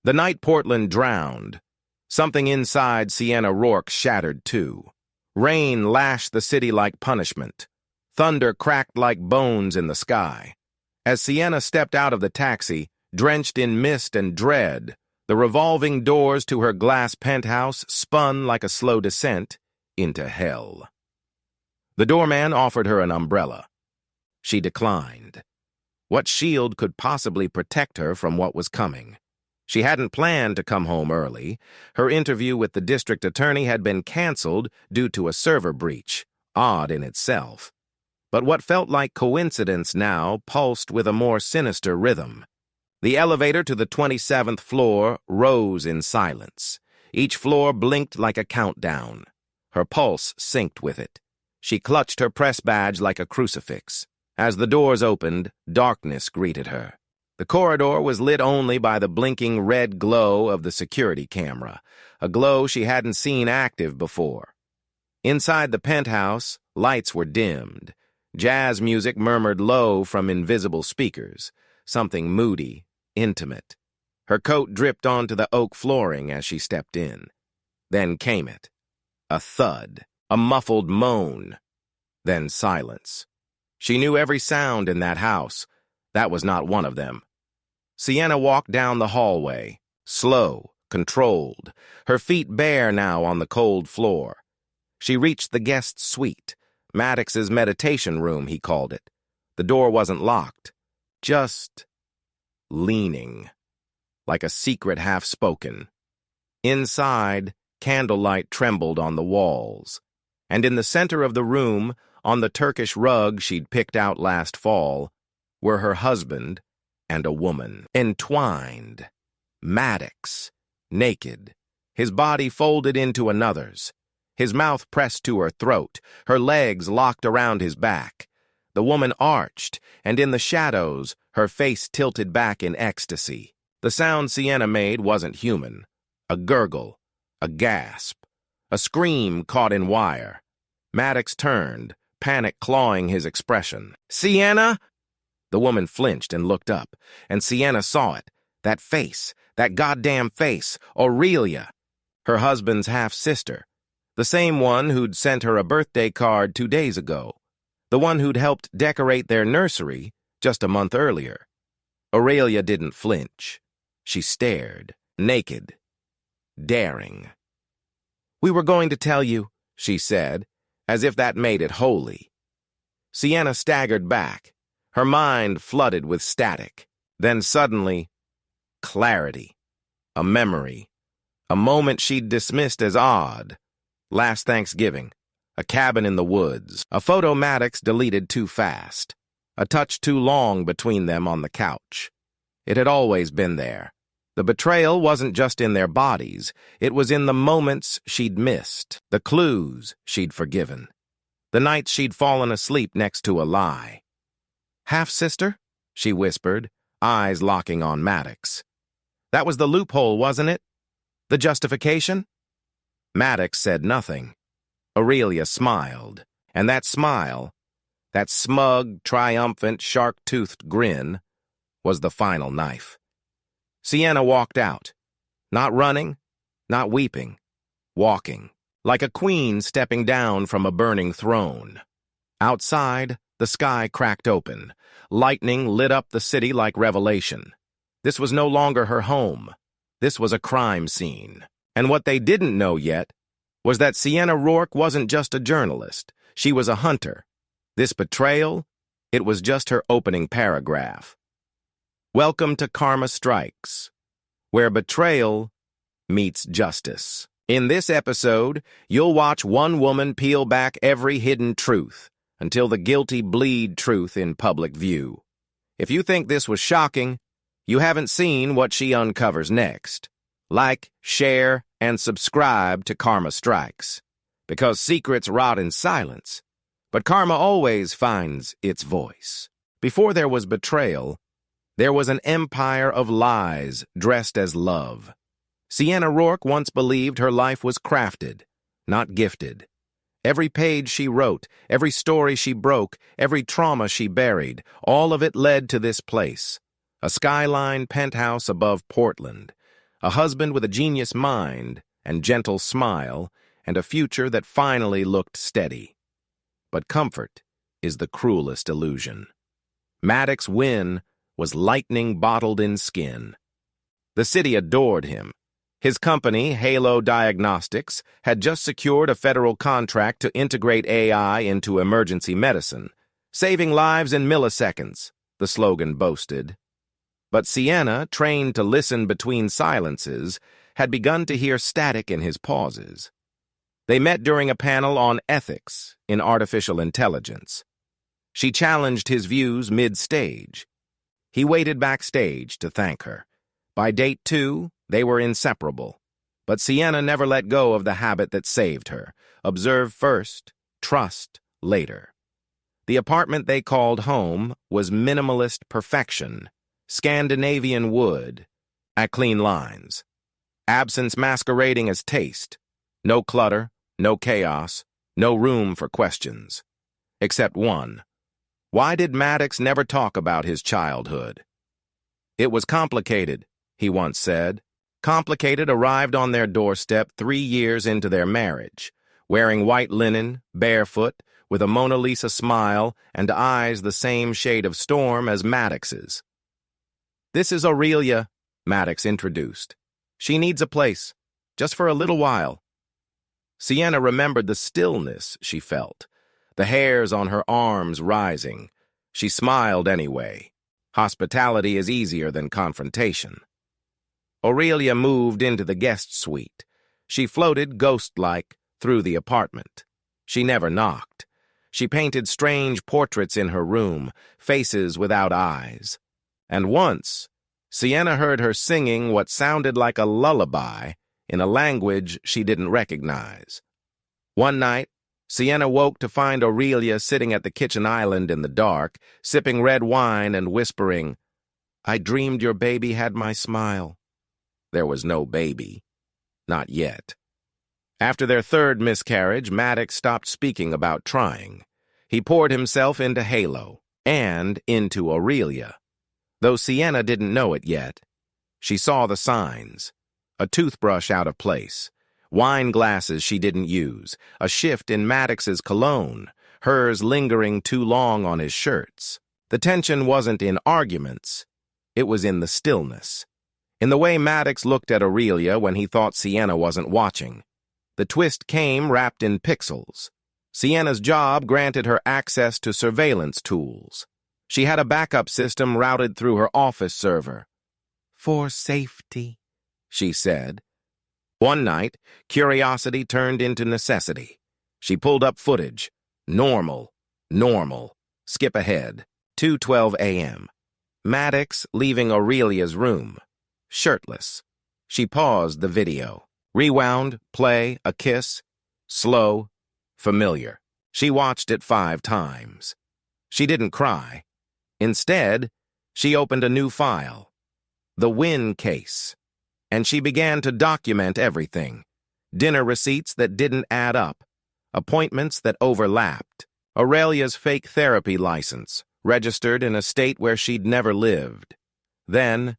The night Portland drowned, something inside Sienna Roarke shattered too. Rain lashed the city like punishment. Thunder cracked like bones in the sky. As Sienna stepped out of the taxi, drenched in mist and dread, the revolving doors to her glass penthouse spun like a slow descent into hell. The doorman offered her an umbrella. She declined. What shield could possibly protect her from what was coming? She hadn't planned to come home early. Her interview with the district attorney had been canceled due to a server breach, odd in itself. But what felt like coincidence now pulsed with a more sinister rhythm. The elevator to the 27th floor rose in silence. Each floor blinked like a countdown. Her pulse synced with it. She clutched her press badge like a crucifix. As the doors opened, darkness greeted her. The corridor was lit only by the blinking red glow of the security camera, a glow she hadn't seen active before. Inside the penthouse, lights were dimmed. Jazz music murmured low from invisible speakers, something moody, intimate. Her coat dripped onto the oak flooring as she stepped in. Then came it. A thud, a muffled moan, then silence. She knew every sound in that house. That was not one of them. Sienna walked down the hallway, slow, controlled, her feet bare now on the cold floor. She reached the guest suite, Maddox's meditation room, he called it. The door wasn't locked, just leaning, like a secret half-spoken. Inside, candlelight trembled on the walls, and in the center of the room, on the Turkish rug she'd picked out last fall, were her husband and a woman, entwined. Maddox, naked, his body folded into another's, his mouth pressed to her throat, her legs locked around his back. The woman arched, and in the shadows, her face tilted back in ecstasy. The sound Sienna made wasn't human. A gurgle, a gasp, a scream caught in wire. Maddox turned, panic clawing his expression. "Sienna!" The woman flinched and looked up, and Sienna saw it. That face, that goddamn face, Aurelia, her husband's half-sister. The same one who'd sent her a birthday card 2 days ago. The one who'd helped decorate their nursery just a month earlier. Aurelia didn't flinch. She stared, naked, daring. "We were going to tell you," she said, as if that made it holy. Sienna staggered back, her mind flooded with static. Then suddenly, clarity, a memory, a moment she'd dismissed as odd. Last Thanksgiving, a cabin in the woods, a photo Maddox deleted too fast, a touch too long between them on the couch. It had always been there. The betrayal wasn't just in their bodies, it was in the moments she'd missed, the clues she'd forgiven, the nights she'd fallen asleep next to a lie. "Half-sister?" she whispered, eyes locking on Maddox. "That was the loophole, wasn't it? The justification?" Maddox said nothing. Aurelia smiled, and that smile, that smug, triumphant, shark-toothed grin, was the final knife. Sienna walked out, not running, not weeping, walking, like a queen stepping down from a burning throne. Outside, the sky cracked open. Lightning lit up the city like revelation. This was no longer her home. This was a crime scene. And what they didn't know yet was that Sienna Roarke wasn't just a journalist. She was a hunter. This betrayal, it was just her opening paragraph. Welcome to Karma Strikes, where betrayal meets justice. In this episode, you'll watch one woman peel back every hidden truth until the guilty bleed truth in public view. If you think this was shocking, you haven't seen what she uncovers next. Like, share, and subscribe to Karma Strikes, because secrets rot in silence, but karma always finds its voice. Before there was betrayal, there was an empire of lies dressed as love. Sienna Roarke once believed her life was crafted, not gifted. Every page she wrote, every story she broke, every trauma she buried, all of it led to this place, a skyline penthouse above Portland, a husband with a genius mind and gentle smile, and a future that finally looked steady. But comfort is the cruelest illusion. Maddox's win was lightning bottled in skin. The city adored him. His company, Halo Diagnostics, had just secured a federal contract to integrate AI into emergency medicine, saving lives in milliseconds, the slogan boasted. But Sienna, trained to listen between silences, had begun to hear static in his pauses. They met during a panel on ethics in artificial intelligence. She challenged his views mid-stage. He waited backstage to thank her. By date 2, they were inseparable. But Sienna never let go of the habit that saved her. Observe first, trust later. The apartment they called home was minimalist perfection, Scandinavian wood, at clean lines. Absence masquerading as taste. No clutter, no chaos, no room for questions. Except one. Why did Maddox never talk about his childhood? It was complicated, he once said. Complicated arrived on their doorstep 3 years into their marriage, wearing white linen, barefoot, with a Mona Lisa smile and eyes the same shade of storm as Maddox's. "This is Aurelia," Maddox introduced. "She needs a place, just for a little while." Sienna remembered the stillness she felt, the hairs on her arms rising. She smiled anyway. Hospitality is easier than confrontation. Aurelia moved into the guest suite. She floated ghost-like through the apartment. She never knocked. She painted strange portraits in her room, faces without eyes. And once, Sienna heard her singing what sounded like a lullaby in a language she didn't recognize. One night, Sienna woke to find Aurelia sitting at the kitchen island in the dark, sipping red wine and whispering, "I dreamed your baby had my smile." There was no baby. Not yet. After their third miscarriage, Maddox stopped speaking about trying. He poured himself into Halo and into Aurelia. Though Sienna didn't know it yet, she saw the signs. A toothbrush out of place, wine glasses she didn't use, a shift in Maddox's cologne, hers lingering too long on his shirts. The tension wasn't in arguments, it was in the stillness. In the way Maddox looked at Aurelia when he thought Sienna wasn't watching. The twist came wrapped in pixels. Sienna's job granted her access to surveillance tools. She had a backup system routed through her office server. "For safety," she said. One night, curiosity turned into necessity. She pulled up footage. Normal. Skip ahead. 2:12 a.m. Maddox leaving Aurelia's room. Shirtless. She paused the video. Rewound, play, a kiss. Slow, familiar. She watched it 5 times. She didn't cry. Instead, she opened a new file. The Wynn case. And she began to document everything. Dinner receipts that didn't add up. Appointments that overlapped. Aurelia's fake therapy license, registered in a state where she'd never lived. Then,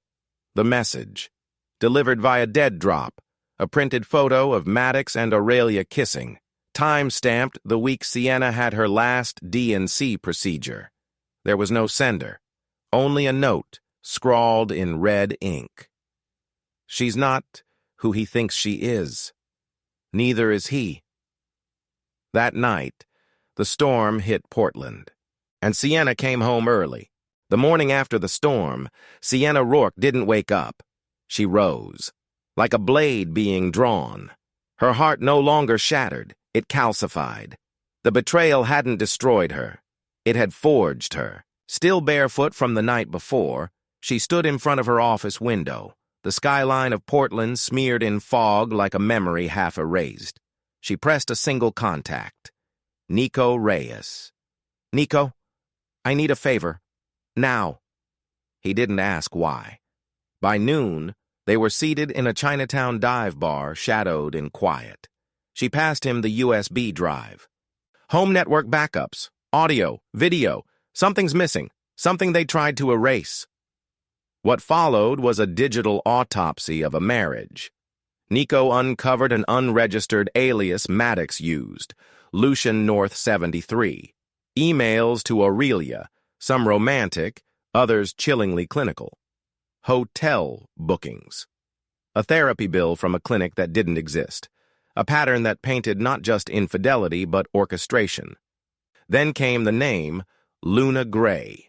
the message, delivered via dead drop, a printed photo of Maddox and Aurelia kissing, time-stamped the week Sienna had her last D&C procedure. There was no sender, only a note, scrawled in red ink. She's not who he thinks she is. Neither is he. That night, the storm hit Portland, and Sienna came home early. The morning after the storm, Sienna Roarke didn't wake up. She rose, like a blade being drawn. Her heart no longer shattered, it calcified. The betrayal hadn't destroyed her. It had forged her. Still barefoot from the night before, she stood in front of her office window, the skyline of Portland smeared in fog like a memory half erased. She pressed a single contact. Nico Reyes. "Nico, I need a favor. Now." He didn't ask why. By noon, they were seated in a Chinatown dive bar, shadowed in quiet. She passed him the USB drive. "Home network backups, audio, video. Something's missing. Something they tried to erase." What followed was a digital autopsy of a marriage. Nico uncovered an unregistered alias Maddox used, Lucian North 73. Emails to Aurelia, some romantic, others chillingly clinical. Hotel bookings. A therapy bill from a clinic that didn't exist. A pattern that painted not just infidelity but orchestration. Then came the name Luna Gray.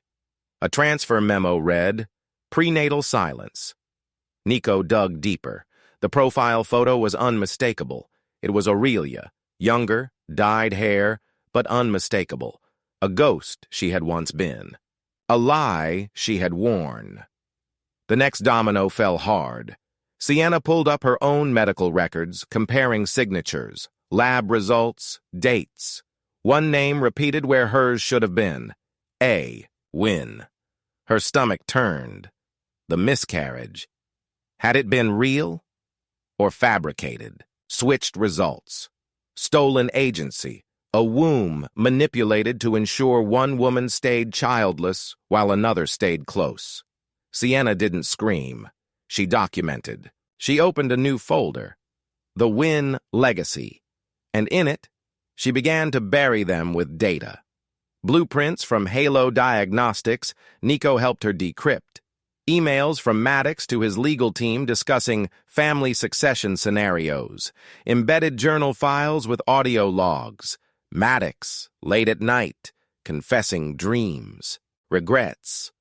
A transfer memo read, "Prenatal silence." Nico dug deeper. The profile photo was unmistakable. It was Aurelia, younger, dyed hair, but unmistakable. A ghost she had once been. A lie she had worn. The next domino fell hard. Sienna pulled up her own medical records, comparing signatures, lab results, dates. One name repeated where hers should have been. A. Wynn. Her stomach turned. The miscarriage. Had it been real or fabricated? Switched results. Stolen agency. A womb manipulated to ensure one woman stayed childless while another stayed close. Sienna didn't scream. She documented. She opened a new folder. The Wynn Legacy. And in it, she began to bury them with data. Blueprints from Halo Diagnostics, Nico helped her decrypt. Emails from Maddox to his legal team discussing family succession scenarios. Embedded journal files with audio logs. Maddox, late at night, confessing dreams, regrets,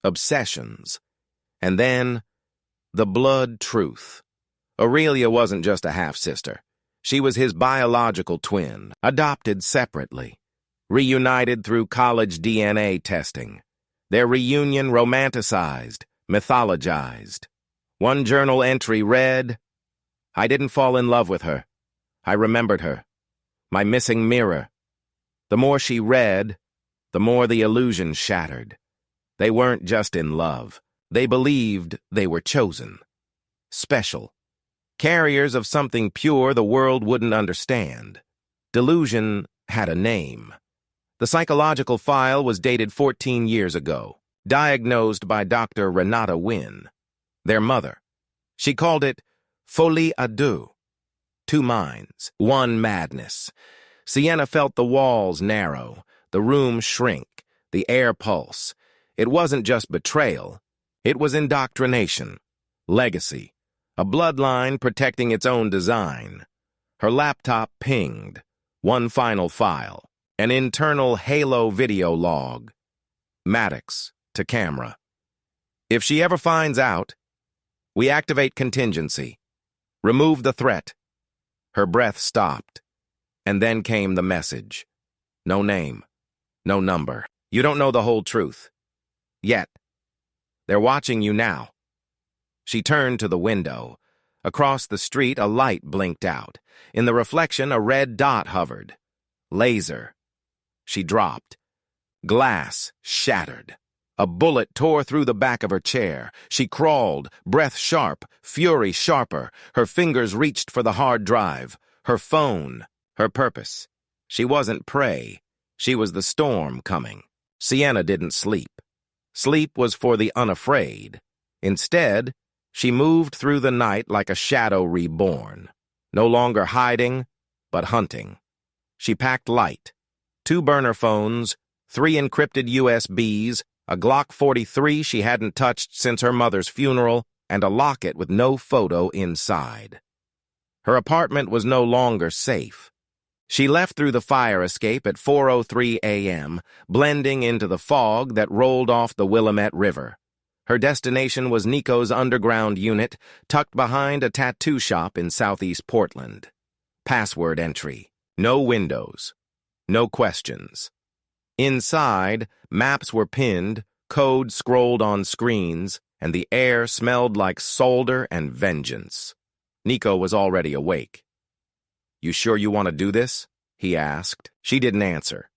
obsessions. And then, the blood truth. Aurelia wasn't just a half-sister. She was his biological twin, adopted separately. Reunited through college DNA testing. Their reunion romanticized, mythologized. One journal entry read, "I didn't fall in love with her. I remembered her. My missing mirror." The more she read, the more the illusion shattered. They weren't just in love. They believed they were chosen. Special. Carriers of something pure the world wouldn't understand. Delusion had a name. The psychological file was dated 14 years ago, diagnosed by Dr. Renata Wynn, their mother. She called it folie à deux. Two minds, one madness. Sienna felt the walls narrow, the room shrink, the air pulse. It wasn't just betrayal. It was indoctrination, legacy, a bloodline protecting its own design. Her laptop pinged. One final file. An internal Halo video log. Maddox to camera. "If she ever finds out, we activate contingency. Remove the threat." Her breath stopped, and then came the message. No name, no number. You don't know the whole truth. Yet. They're watching you now. She turned to the window. Across the street, a light blinked out. In the reflection, a red dot hovered. Laser. She dropped. Glass shattered. A bullet tore through the back of her chair. She crawled, breath sharp, fury sharper. Her fingers reached for the hard drive. Her phone, her purpose. She wasn't prey. She was the storm coming. Sienna didn't sleep. Sleep was for the unafraid. Instead, she moved through the night like a shadow reborn. No longer hiding, but hunting. She packed light. 2 burner phones, 3 encrypted USBs, a Glock 43 she hadn't touched since her mother's funeral, and a locket with no photo inside. Her apartment was no longer safe. She left through the fire escape at 4:03 a.m., blending into the fog that rolled off the Willamette River. Her destination was Nico's underground unit, tucked behind a tattoo shop in southeast Portland. Password entry. No windows. No questions. Inside, maps were pinned, code scrolled on screens, and the air smelled like solder and vengeance. Nico was already awake. "You sure you want to do this?" he asked. She didn't answer.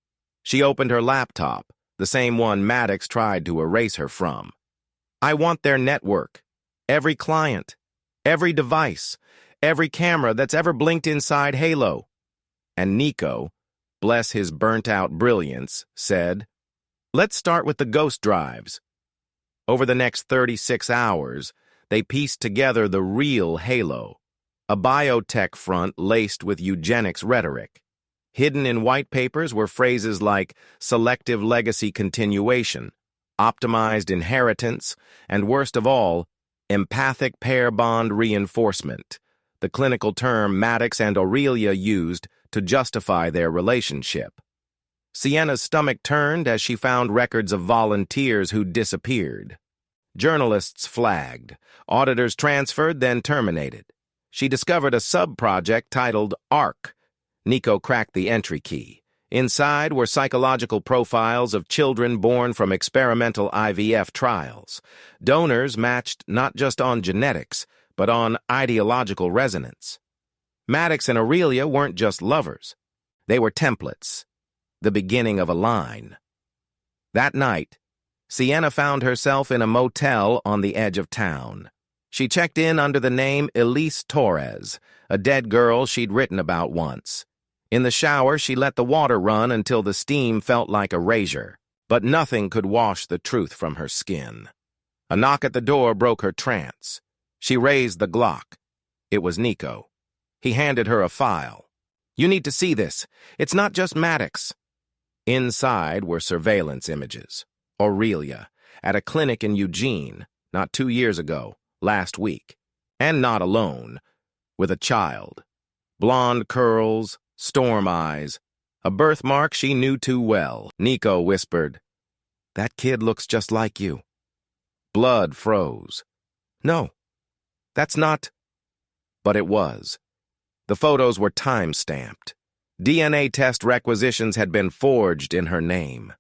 She opened her laptop, the same one Maddox tried to erase her from. "I want their network. Every client. Every device. Every camera that's ever blinked inside Halo." And Nico, bless his burnt-out brilliance, said, "Let's start with the ghost drives." Over the next 36 hours, they pieced together the real halo, a biotech front laced with eugenics rhetoric. Hidden in white papers were phrases like selective legacy continuation, optimized inheritance, and worst of all, empathic pair bond reinforcement, the clinical term Maddox and Aurelia used to justify their relationship. Sienna's stomach turned as she found records of volunteers who'd disappeared. Journalists flagged, auditors transferred, then terminated. She discovered a sub-project titled ARC. Nico cracked the entry key. Inside were psychological profiles of children born from experimental IVF trials. Donors matched not just on genetics, but on ideological resonance. Maddox and Aurelia weren't just lovers. They were templates, the beginning of a line. That night, Sienna found herself in a motel on the edge of town. She checked in under the name Elise Torres, a dead girl she'd written about once. In the shower, she let the water run until the steam felt like erasure, but nothing could wash the truth from her skin. A knock at the door broke her trance. She raised the Glock. It was Nico. He handed her a file. "You need to see this. It's not just Maddox." Inside were surveillance images. Aurelia, at a clinic in Eugene, not 2 years ago, last week. And not alone, with a child. Blonde curls, storm eyes, a birthmark she knew too well. Nico whispered, "That kid looks just like you." Blood froze. "No, that's not..." But it was. The photos were time-stamped. DNA test requisitions had been forged in her name.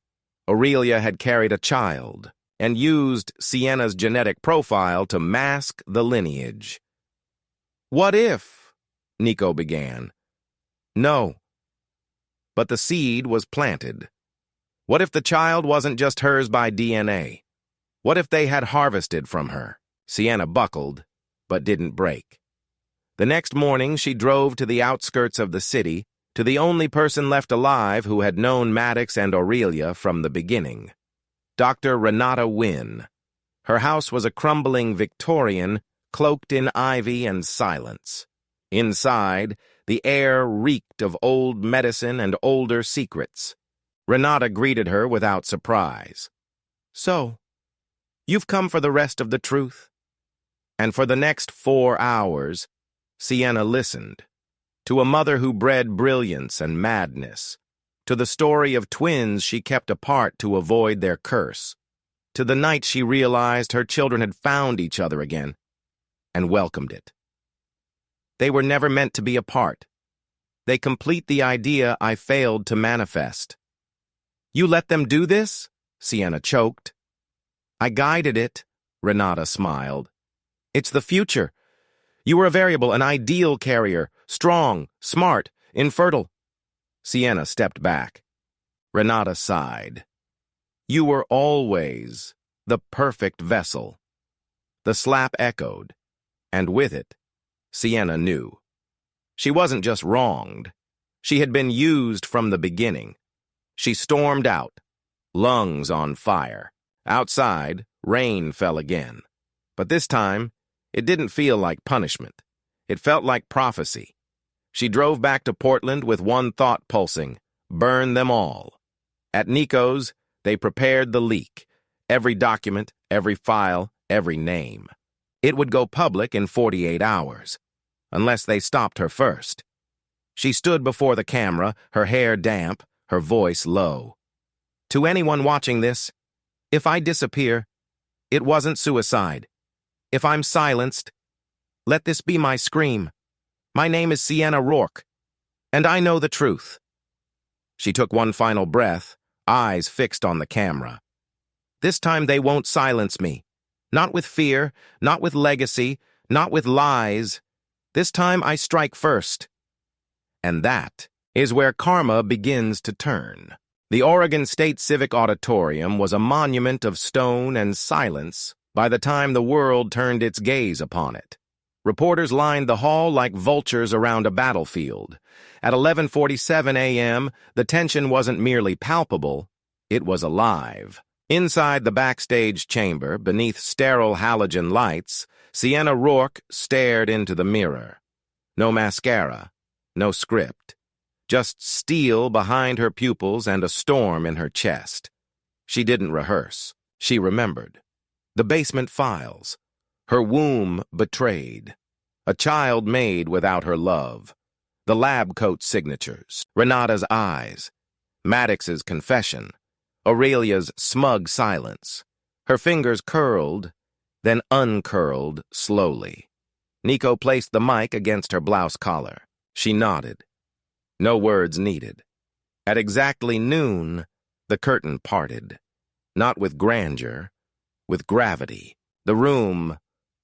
Aurelia had carried a child and used Sienna's genetic profile to mask the lineage. "What if?" Nico began. "No." But the seed was planted. What if the child wasn't just hers by DNA? What if they had harvested from her? Sienna buckled, but didn't break. The next morning, she drove to the outskirts of the city, to the only person left alive who had known Maddox and Aurelia from the beginning. Dr. Renata Wynne. Her house was a crumbling Victorian, cloaked in ivy and silence. Inside, the air reeked of old medicine and older secrets. Renata greeted her without surprise. "So, you've come for the rest of the truth?" And for the next 4 hours, Sienna listened. To a mother who bred brilliance and madness. To the story of twins she kept apart to avoid their curse. To the night she realized her children had found each other again and welcomed it. They were never meant to be apart. They complete the idea I failed to manifest. "You let them do this?" Sienna choked. "I guided it," Renata smiled. "It's the future. You were a variable, an ideal carrier, strong, smart, infertile." Sienna stepped back. Renata sighed. "You were always the perfect vessel." The slap echoed, and with it, Sienna knew. She wasn't just wronged. She had been used from the beginning. She stormed out, lungs on fire. Outside, rain fell again. But this time, it didn't feel like punishment. It felt like prophecy. She drove back to Portland with one thought pulsing: burn them all. At Nico's, they prepared the leak. Every document, every file, every name. It would go public in 48 hours, unless they stopped her first. She stood before the camera, her hair damp, her voice low. "To anyone watching this, if I disappear, it wasn't suicide. If I'm silenced, let this be my scream. My name is Sienna Roarke, and I know the truth." She took one final breath, eyes fixed on the camera. "This time they won't silence me. Not with fear, not with legacy, not with lies. This time I strike first." And that is where karma begins to turn. The Oregon State Civic Auditorium was a monument of stone and silence by the time the world turned its gaze upon it. Reporters lined the hall like vultures around a battlefield. At 11:47 a.m., the tension wasn't merely palpable, it was alive. Inside the backstage chamber, beneath sterile halogen lights, Sienna Roarke stared into the mirror. No mascara, no script. Just steel behind her pupils and a storm in her chest. She didn't rehearse. She remembered. The basement files. Her womb betrayed. A child made without her love. The lab coat signatures. Renata's eyes. Maddox's confession. Aurelia's smug silence. Her fingers curled, then uncurled slowly. Nico placed the mic against her blouse collar. She nodded. No words needed. At exactly noon, the curtain parted. Not with grandeur, with gravity. The room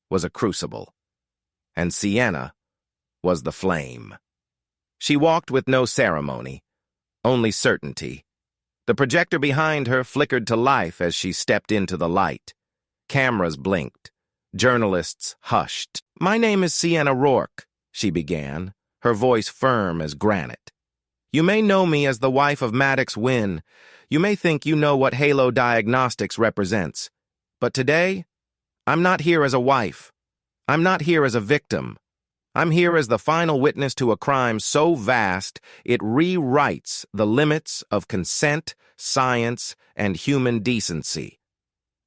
was a crucible. And Sienna was the flame. She walked with no ceremony, only certainty. The projector behind her flickered to life as she stepped into the light. Cameras blinked. Journalists hushed. "My name is Sienna Roarke," she began, her voice firm as granite. "You may know me as the wife of Maddox Wynne. You may think you know what Halo Diagnostics represents. But today, I'm not here as a wife. I'm not here as a victim. I'm here as the final witness to a crime so vast it rewrites the limits of consent, science, and human decency."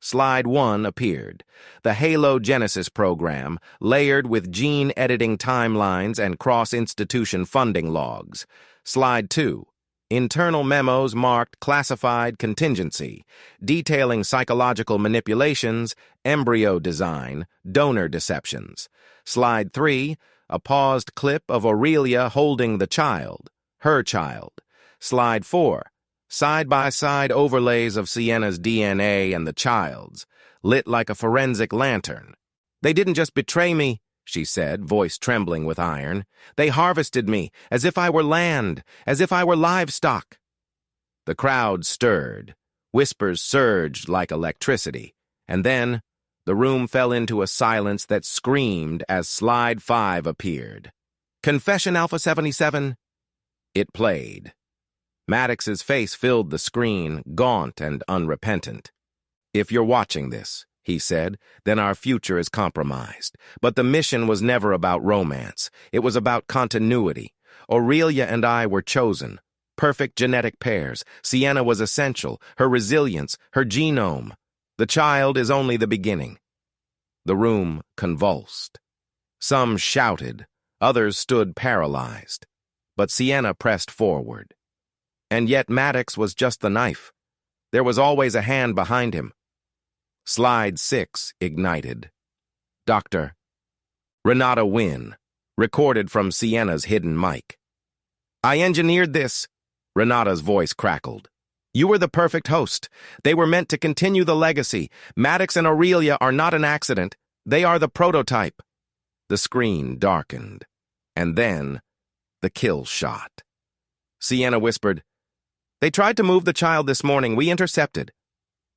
Slide 1 appeared. The Halo Genesis program, layered with gene-editing timelines and cross-institution funding logs. Slide 2. Internal memos marked classified contingency, detailing psychological manipulations, embryo design, donor deceptions. Slide 3. A paused clip of Aurelia holding the child, her child. Slide 4. Side-by-side overlays of Sienna's DNA and the child's, lit like a forensic lantern. "They didn't just betray me," she said, voice trembling with iron. "They harvested me, as if I were land, as if I were livestock." The crowd stirred. Whispers surged like electricity. And then the room fell into a silence that screamed as Slide 5 appeared. "Confession Alpha 77. It played. Maddox's face filled the screen, gaunt and unrepentant. "If you're watching this," he said, "then our future is compromised. But the mission was never about romance. It was about continuity. Aurelia and I were chosen. Perfect genetic pairs. Sienna was essential. Her resilience, her genome. The child is only the beginning." The room convulsed. Some shouted. Others stood paralyzed. But Sienna pressed forward. And yet Maddox was just the knife. There was always a hand behind him. Slide 6 ignited. Dr. Renata Wynne, recorded from Sienna's hidden mic. "I engineered this," Renata's voice crackled. "You were the perfect host. They were meant to continue the legacy. Maddox and Aurelia are not an accident. They are the prototype." The screen darkened. And then, the kill shot. Sienna whispered, "They tried to move the child this morning. We intercepted."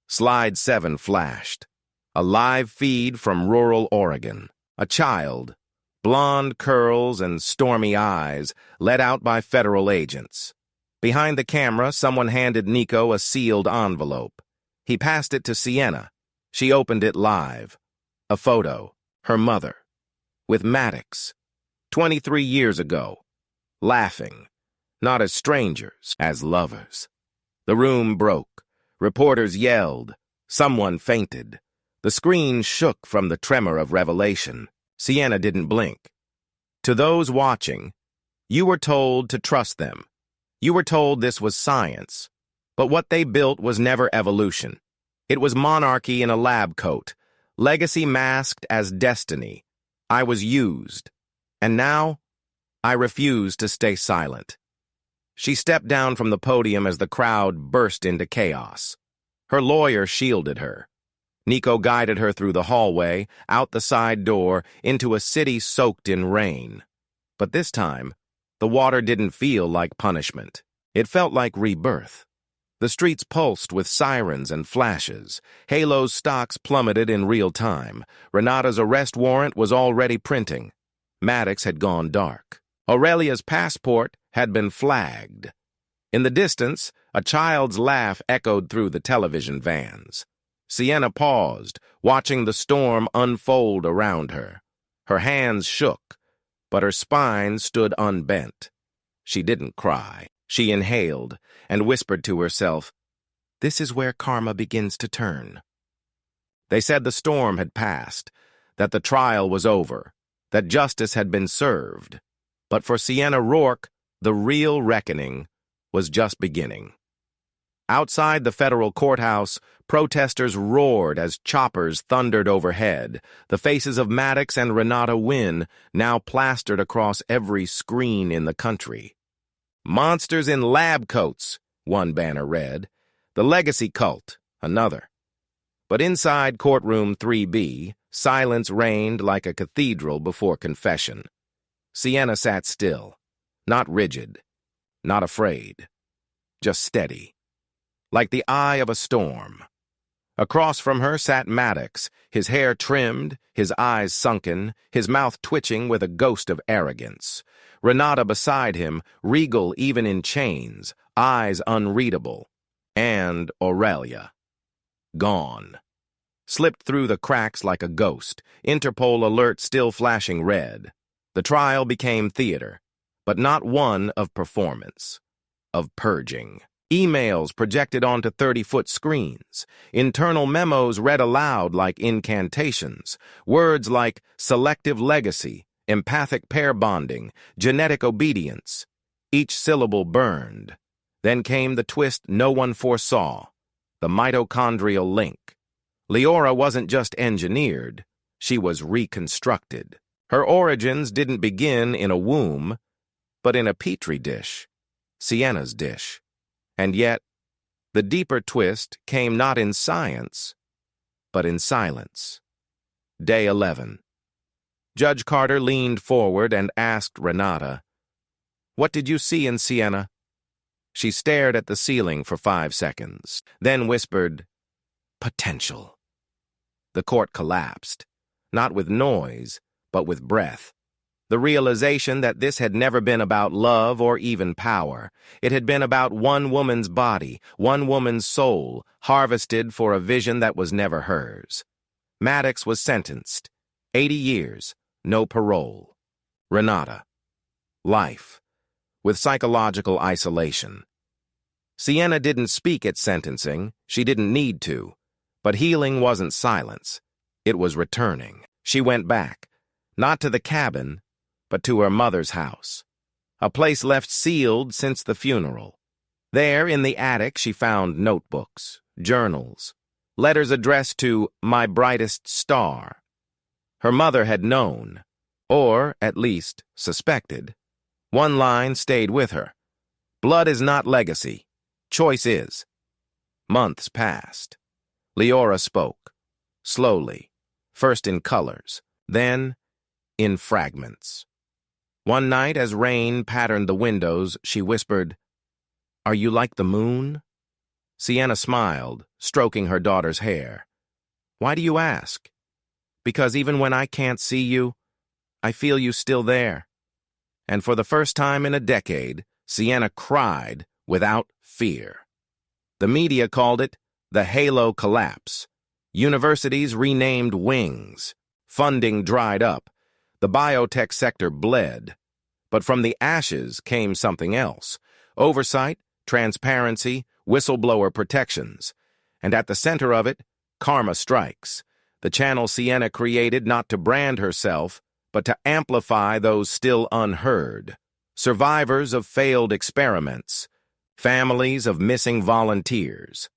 Slide 7 flashed. A live feed from rural Oregon. A child, blonde curls and stormy eyes, led out by federal agents. Behind the camera, someone handed Nico a sealed envelope. He passed it to Sienna. She opened it live. A photo, her mother, with Maddox, 23 years ago, laughing, not as strangers, as lovers. The room broke. Reporters yelled. Someone fainted. The screen shook from the tremor of revelation. Sienna didn't blink. To those watching, you were told to trust them. You were told this was science. But what they built was never evolution. It was monarchy in a lab coat, legacy masked as destiny. I was used. And now, I refuse to stay silent. She stepped down from the podium as the crowd burst into chaos. Her lawyer shielded her. Nico guided her through the hallway, out the side door, into a city soaked in rain. But this time, the water didn't feel like punishment. It felt like rebirth. The streets pulsed with sirens and flashes. Halo's stocks plummeted in real time. Renata's arrest warrant was already printing. Maddox had gone dark. Aurelia's passport had been flagged. In the distance, A child's laugh echoed through the television vans. Sienna paused, watching the storm unfold around her. Her hands shook, but her spine stood unbent. She didn't cry. She inhaled and whispered to herself, "This is where karma begins to turn." They said the storm had passed, that the trial was over, that justice had been served. But for Sienna Roarke, the real reckoning was just beginning. Outside the federal courthouse, protesters roared as choppers thundered overhead, the faces of Maddox and Renata Wynn now plastered across every screen in the country. "Monsters in lab coats," one banner read. "The legacy cult," another. But inside Courtroom 3B, silence reigned like a cathedral before confession. Sienna sat still, not rigid, not afraid, just steady, like the eye of a storm. Across from her sat Maddox, his hair trimmed, his eyes sunken, his mouth twitching with a ghost of arrogance. Renata beside him, regal even in chains, eyes unreadable. And Aurelia. Gone. Slipped through the cracks like a ghost, Interpol alert still flashing red. The trial became theater, but not one of performance, of purging. Emails projected onto 30-foot screens, internal memos read aloud like incantations, words like selective legacy, empathic pair bonding, genetic obedience. Each syllable burned. Then came the twist no one foresaw, the mitochondrial link. Leora wasn't just engineered, she was reconstructed. Her origins didn't begin in a womb, but in a petri dish, Sienna's dish. And yet, the deeper twist came not in science, but in silence. Day 11. Judge Carter leaned forward and asked Renata, "What did you see in Sienna?" She stared at the ceiling for 5 seconds, then whispered, "Potential." The court collapsed, not with noise, but with breath. The realization that this had never been about love or even power. It had been about one woman's body, one woman's soul, harvested for a vision that was never hers. Maddox was sentenced. 80 years, no parole. Renata. Life, with psychological isolation. Sienna didn't speak at sentencing. She didn't need to. But healing wasn't silence. It was returning. She went back, not to the cabin, but to her mother's house, a place left sealed since the funeral. There, in the attic, she found notebooks, journals, letters addressed to "My Brightest Star." Her mother had known, or at least suspected. One line stayed with her. "Blood is not legacy. Choice is." Months passed. Leora spoke, slowly, first in colors, then in fragments. One night, as rain patterned the windows, she whispered, "Are you like the moon?" Sienna smiled, stroking her daughter's hair. "Why do you ask?" "Because even when I can't see you, I feel you still there." And for the first time in a decade, Sienna cried without fear. The media called it the Halo Collapse. Universities renamed wings. Funding dried up. The biotech sector bled. But from the ashes came something else. Oversight, transparency, whistleblower protections. And at the center of it, karma strikes. The channel Sienna created not to brand herself, but to amplify those still unheard. Survivors of failed experiments. Families of missing volunteers.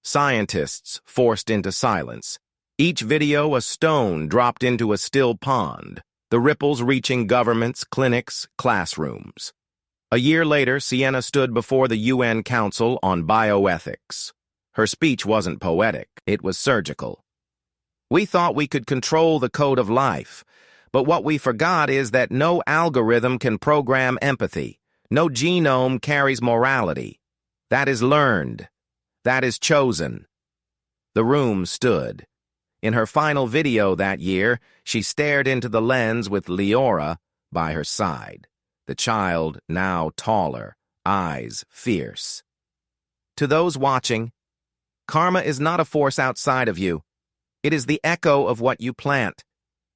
Scientists forced into silence. Each video a stone dropped into a still pond, the ripples reaching governments, clinics, classrooms. A year later, Sienna stood before the UN Council on Bioethics. Her speech wasn't poetic, it was surgical. "We thought we could control the code of life, but what we forgot is that no algorithm can program empathy. No genome carries morality. That is learned. That is chosen." The room stood. In her final video that year, she stared into the lens with Leora by her side, the child now taller, eyes fierce. To those watching, karma is not a force outside of you. It is the echo of what you plant,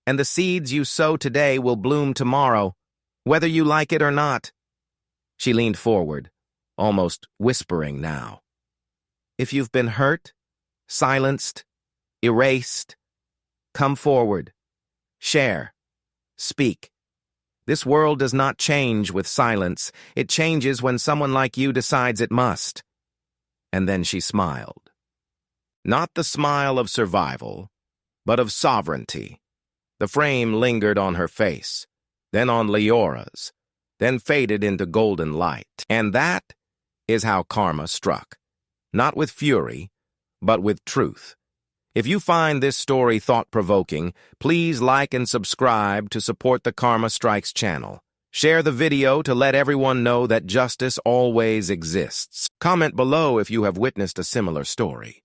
and the seeds you sow today will bloom tomorrow, whether you like it or not. She leaned forward, almost whispering now. If you've been hurt, silenced, erased, come forward. Share. Speak. This world does not change with silence. It changes when someone like you decides it must. And then she smiled. Not the smile of survival, but of sovereignty. The frame lingered on her face, then on Leora's, then faded into golden light. And that is how karma struck. Not with fury, but with truth. If you find this story thought-provoking, please like and subscribe to support the Karma Strikes channel. Share the video to let everyone know that justice always exists. Comment below if you have witnessed a similar story.